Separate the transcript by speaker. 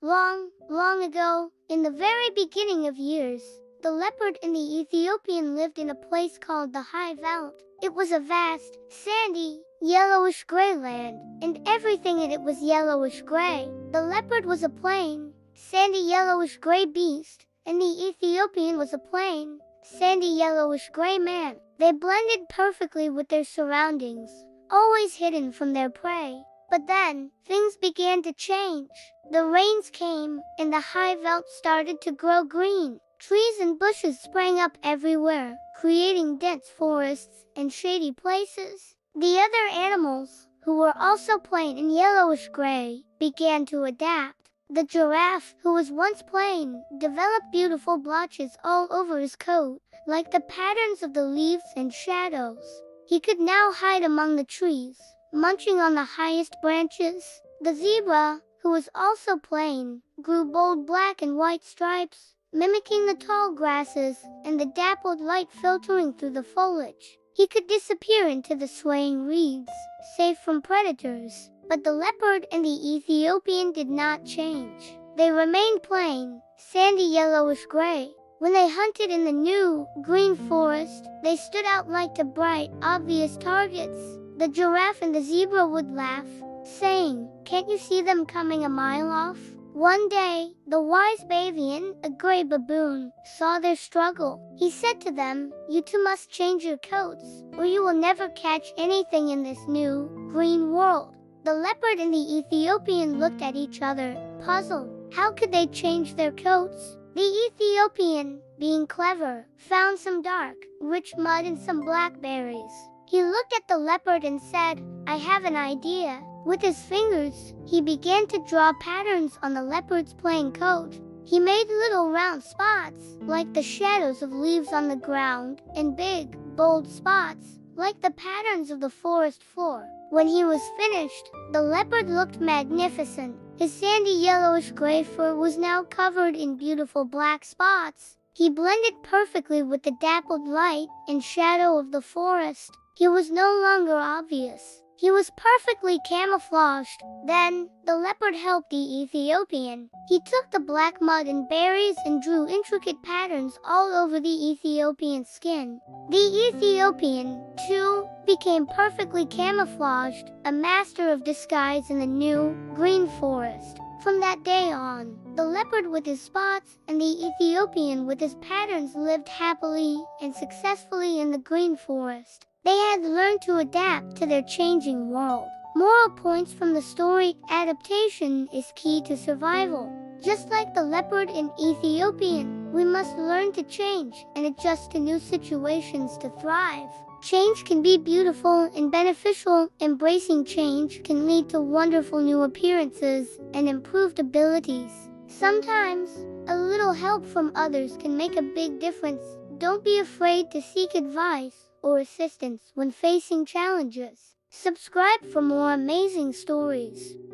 Speaker 1: Long, long ago, in the very beginning of years, the leopard and the Ethiopian lived in a place called the High Veld. It was a vast, sandy, yellowish-gray land, and everything in it was yellowish-gray. The leopard was a plain, sandy yellowish-gray beast, and the Ethiopian was a plain, sandy yellowish-gray man. They blended perfectly with their surroundings, always hidden from their prey. But then, things began to change. The rains came, and the high veld started to grow green. Trees and bushes sprang up everywhere, creating dense forests and shady places. The other animals, who were also plain and yellowish-gray, began to adapt. The giraffe, who was once plain, developed beautiful blotches all over his coat, like the patterns of the leaves and shadows. He could now hide among the trees, munching on the highest branches. The zebra, who was also plain, grew bold black and white stripes, mimicking the tall grasses and the dappled light filtering through the foliage. He could disappear into the swaying reeds, safe from predators. But the leopard and the Ethiopian did not change. They remained plain, sandy yellowish-gray. When they hunted in the new, green forest, they stood out like the bright, obvious targets. The giraffe and the zebra would laugh, saying, "Can't you see them coming a mile off?" One day, the wise Bavian, a gray baboon, saw their struggle. He said to them, "You two must change your coats, or you will never catch anything in this new, green world." The leopard and the Ethiopian looked at each other, puzzled. How could they change their coats? The Ethiopian, being clever, found some dark, rich mud and some blackberries. He looked at the leopard and said, "I have an idea." With his fingers, he began to draw patterns on the leopard's plain coat. He made little round spots, like the shadows of leaves on the ground, and big, bold spots, like the patterns of the forest floor. When he was finished, the leopard looked magnificent. His sandy yellowish-gray fur was now covered in beautiful black spots. He blended perfectly with the dappled light and shadow of the forest. He was no longer obvious. He was perfectly camouflaged. Then, the leopard helped the Ethiopian. He took the black mud and berries and drew intricate patterns all over the Ethiopian's skin. The Ethiopian, too, became perfectly camouflaged, a master of disguise in the new, green forest. From that day on, the leopard with his spots and the Ethiopian with his patterns lived happily and successfully in the green forest. They had learned to adapt to their changing world. Moral points from the story: adaptation is key to survival. Just like the leopard and Ethiopian, we must learn to change and adjust to new situations to thrive. Change can be beautiful and beneficial. Embracing change can lead to wonderful new appearances and improved abilities. Sometimes, a little help from others can make a big difference. Don't be afraid to seek advice or assistance when facing challenges. Subscribe for more amazing stories.